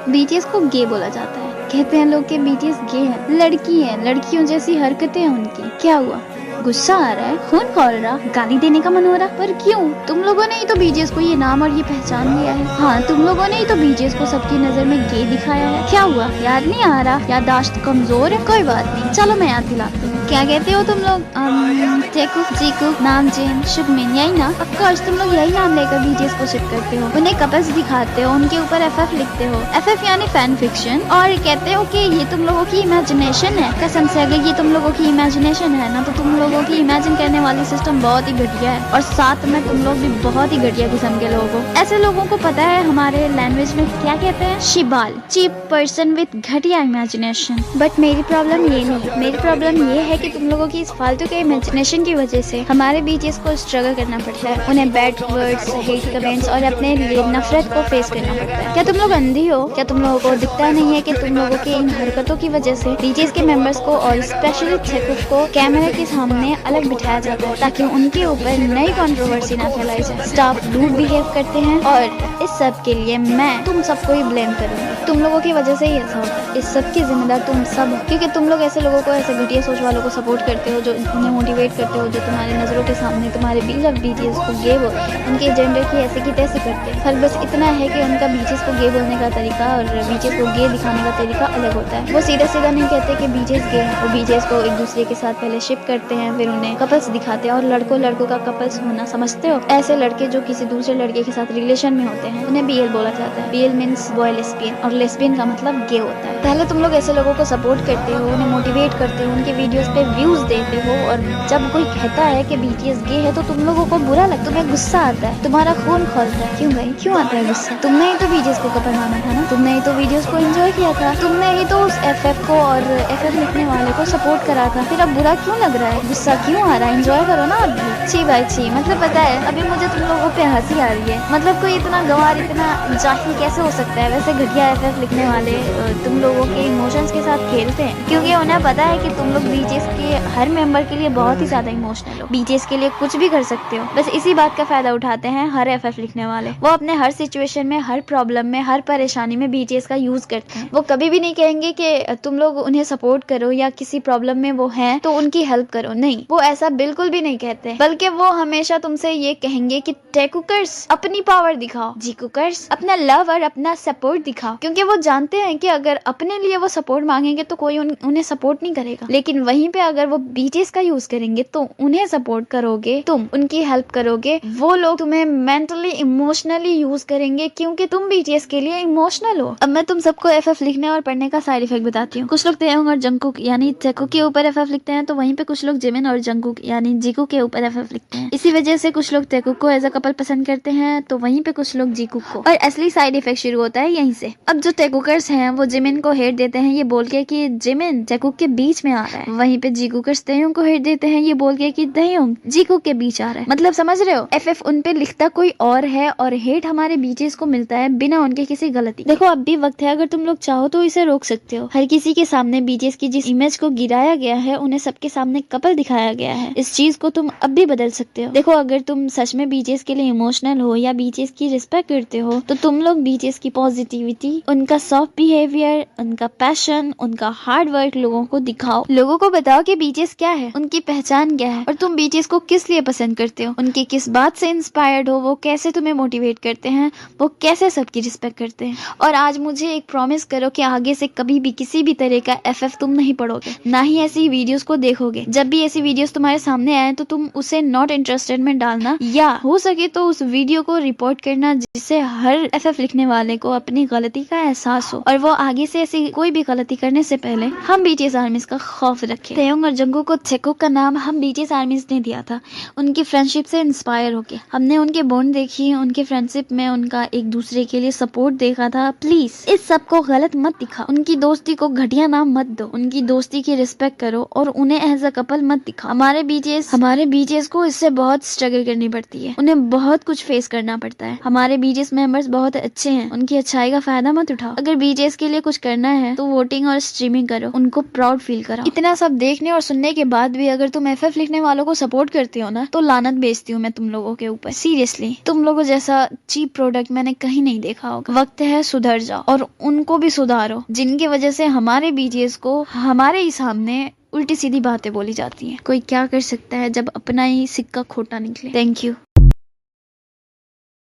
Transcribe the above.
BTS को गे बोला जाता है। कहते हैं लोग कि बीटीएस गे है, लड़की है, लड़कियों जैसी हरकतें हैं उनकी। क्या हुआ, गुस्सा आ रहा है, खून खौल रहा, गाली देने का मन हो रहा, पर क्यों? तुम लोगों ने ही तो बीटीएस को ये नाम और ये पहचान दिया है। हाँ, तुम लोगों ने ही तो बीटीएस को सबकी नजर में गे दिखाया है। क्या हुआ, याद नहीं आ रहा? याददाश्त कमजोर है? कोई बात नहीं, चलो मैं याद दिलाती हूँ। क्या कहते हो तुम लोग? टेकुक, जीकुक, नामजिन, शुगमिन, यही ना? ऑफ कोर्स तुम लोग यही नाम लेकर बीटीएस को शिप करते हो, उन्हें कपल्स दिखाते हो, उनके ऊपर एफएफ लिखते हो। एफएफ यानी फैन फिक्शन, और कहते हो कि ये तुम लोगों की इमेजिनेशन है। कसम से अगर ये तुम लोगों की इमेजिनेशन है ना, तो तुम लोगों की इमेजिन करने वाली सिस्टम बहुत ही घटिया है, और साथ में तुम लोग भी बहुत ही घटिया किस्म के लोग हो। ऐसे लोगों को पता है हमारे लैंग्वेज में क्या कहते हैं? शिबाल, चीप पर्सन विद घटिया इमेजिनेशन। बट मेरी प्रॉब्लम ये नहीं, मेरी प्रॉब्लम ये है कि तुम लोगों की इस फालतू के इमेजिनेशन की वजह से हमारे बीटीएस को स्ट्रगल करना पड़ता है। उन्हें बैड वर्ड्स, हेट कमेंट्स और अपने लिए नफरत को फेस करना पड़ता है। क्या तुम लोग अंधी हो? क्या तुम लोगों को दिखता नहीं है कि तुम लोगों की इन हरकतों की वजह से बीटीएस के मेंबर्स को और स्पेशली टेकुक को कैमरा के सामने अलग बिठाया जाता है ताकि उनके ऊपर नई कंट्रोवर्सी ना फैलाई जाए। स्टाफ रूड बिहेव करते हैं, और इस सब के लिए मैं तुम सबको ही ब्लेम करूंगी। तुम लोगों की वजह से ही ऐसा होता है। इस सब की जिम्मेदार तुम सब हो, क्योंकि तुम लोग ऐसे लोगों को, ऐसे घटिया सोच वालों को सपोर्ट करते हो, जो उन्हें मोटिवेट करते हो, जो तुम्हारी नजरों के सामने तुम्हारे बिलव बीटीएस को गे हो, उनके जेंडर की ऐसे की तैसे करते हैं। फर्क बस इतना है कि उनका बीटीएस को गे बोलने का तरीका और बीटीएस को गे दिखाने का तरीका अलग होता है। वो सीधा सीधा नहीं कहते कि बीटीएस गे है, वो बीटीएस को एक दूसरे के साथ पहले शिप करते हैं, फिर उन्हें कपल्स दिखाते हैं, और लड़कों का कपल्स होना समझते हो? ऐसे लड़के जो किसी दूसरे लड़के के साथ रिलेशन में होते हैं उन्हें बीएल बोला जाता है। बीएल मीन्स बॉय लेस्बियन, और लेस्बियन का मतलब गे होता है। पहले तुम लोग ऐसे लोगों को सपोर्ट करते हो, उन्हें मोटिवेट करते हो, उनके वीडियोस पे व्यूज देते हो, और जब कोई कहता है कि बीटीएस गे है तो तुम लोगों को बुरा लगता है, तुम्हें गुस्सा आता है, तुम्हारा खून खोलता है। क्यों भाई, क्यों आता है गुस्सा? तुमने ही तो बीटीएस को कपल माना था ना, तुमने ही तो वीडियोस को एंजॉय किया था, तुमने ही तो उस एफएफ को और एफएफ लिखने वाले को सपोर्ट करा था, फिर अब बुरा क्यों लग रहा है? गुस्सा क्यों आ रहा है? एंजॉय करो ना अब भी। छी भाई छी, मतलब पता है अभी मुझे तुम लोगों पे हंसी आ रही है। मतलब कोई इतना गंवार, इतना जाहिल कैसे हो सकता है? वैसे घटिया एफएफ लिखने वाले तुम लोगों के इमोशंस के साथ खेलते हैं, क्योंकि उन्हें पता है कि तुम लोग बीटीएस के हर मेंबर के लिए बहुत ही ज्यादा इमोशनल हो, बीटीएस के लिए कुछ भी कर सकते हो। बस इसी बात का फायदा उठाते हैं हर एफएफ लिखने वाले। वो अपने हर सिचुएशन में, हर प्रॉब्लम में, हर परेशानी में बीटीएस का यूज करते हैं। वो कभी भी नहीं कहेंगे कि तुम लोग उन्हें सपोर्ट करो या किसी प्रॉब्लम में वो हैं तो उनकी हेल्प करो, नहीं, वो ऐसा बिल्कुल भी नहीं कहते। बल्कि वो हमेशा तुमसे ये कहेंगे कि टेकुकर्स अपनी पावर दिखाओ, जीकुकर्स अपना लव और अपना सपोर्ट दिखाओ, क्योंकि वो जानते हैं कि अगर अपने लिए वो सपोर्ट मांगेंगे तो कोई उन्हें सपोर्ट नहीं करेगा, लेकिन वहीं पे अगर वो बीटीएस का यूज करेंगे तो उन्हें सपोर्ट करोगे, तुम उनकी हेल्प करोगे, वो लोग तुम्हें मेंटली इमोशनली यूज करेंगे क्योंकि तुम बीटीएस के लिए इमोशनल हो। अब मैं तुम सबको एफएफ लिखने और पढ़ने का साइड इफेक्ट बताती हूँ। कुछ लोग तेयोंग और जंगकुक यानी टेकुक के ऊपर एफएफ लिखते हैं, तो वहीं पे कुछ लोग जिमिन और जंगकुक यानी जीकू के ऊपर एफएफ लिखते हैं। इसी वजह से कुछ लोग टेकुक को एज अ कपल पसंद करते हैं, तो वहीं पे कुछ लोग जीकू को। और असली साइड इफेक्ट शुरू होता है यहीं से। अब जो टेकुकर्स हैं वो जिमिन को हेट देते हैं ये बोल के कि जिमिन टेकुक के बीच में आ रहा है, वहीं पे जीकुकर्स तेयोंग को हेट देते हैं ये बोल के कि तेयोंग जीकू के बीच आ रहा है। मतलब समझ रहे हो, एफएफ उन पे लिखता कोई और है और हेट हमारे बीचेस को मिलता है बिना उनके किसी गलती। देखो अब भी वक्त है, अगर तुम लोग चाहो तो इसे रोक सकते हो। हर किसी के सामने बीचेस की जिस इमेज को गिराया गया है उन्हें सबके सामने कपल दिखाया गया है, इस चीज को तुम अब भी बदल सकते हो। देखो अगर तुम सच में बीचेस के लिए इमोशनल हो या बीचेस की रिस्पेक्ट करते हो तो तुम लोग बीचेस की पॉजिटिविटी, उनका सॉफ्ट बिहेवियर, उनका पैशन, उनका हार्ड वर्क लोगों को दिखाओ। लोगों को बताओ कि बीचेस क्या है, उनकी पहचान क्या है, और तुम बीचेस को किस लिए पसंद करते हो, उनकी किस बात से इंस्पायर्ड हो, वो कैसे तुम्हें मोटिवेट करते हैं, वो कैसे सबकी रिस्पेक्ट करते हैं। और आज मुझे एक प्रॉमिस करो कि आगे से कभी भी किसी भी तरह का एफएफ तुम नहीं पढ़ोगे, ना ही ऐसी वीडियोस को देखोगे। जब भी ऐसी वीडियोस तुम्हारे सामने आए तो तुम उसे नॉट इंटरेस्टेड में डालना, या हो सके तो उस वीडियो को रिपोर्ट करना, जिससे हर एफएफ लिखने वाले को अपनी गलती का एहसास हो और वो आगे से ऐसी कोई भी गलती करने से पहले हम बीटीएस आर्मीज का खौफ रखे। तेयोंग और जंगकुक को टेकुक का नाम हम बीटीएस आर्मीज ने दिया था, उनकी फ्रेंडशिप से इंस्पायर होके। हमने उनके बॉन्ड देखी, उनके फ्रेंडशिप में उनका एक दूसरे के लिए सपोर्ट देखा था। प्लीज इस सब को गलत मत दिखाओ, उनकी दोस्ती को घटिया नाम मत दो, उनकी दोस्ती की रिस्पेक्ट करो और उन्हें एज अ कपल मत दिखाओ। हमारे बीटीएस को इससे बहुत स्ट्रगल करनी पड़ती है, उन्हें बहुत कुछ फेस करना पड़ता है। हमारे बीजेएस मेंबर्स बहुत अच्छे हैं, उनकी अच्छाई का फायदा मत उठाओ। अगर बीजेएस के लिए कुछ करना है तो वोटिंग और स्ट्रीमिंग करो, उनको प्राउड फील कराओ। इतना सब देखने और सुनने के बाद भी अगर तुम एफएफ लिखने वालों को सपोर्ट करती हो ना, तो लानत भेजती हूँ मैं तुम लोगों के ऊपर। सीरियसली, तुम लोगों जैसा चीप प्रोडक्ट मैंने कहीं नहीं देखा होगा। वक्त है सुधर जाओ और उनको भी सुधारो जिनकी वजह से हमारे बीजेएस को हमारे ही सामने उल्टी सीधी बातें बोली जाती हैं। कोई क्या कर सकता है जब अपना ही सिक्का खोटा निकले। Thank you.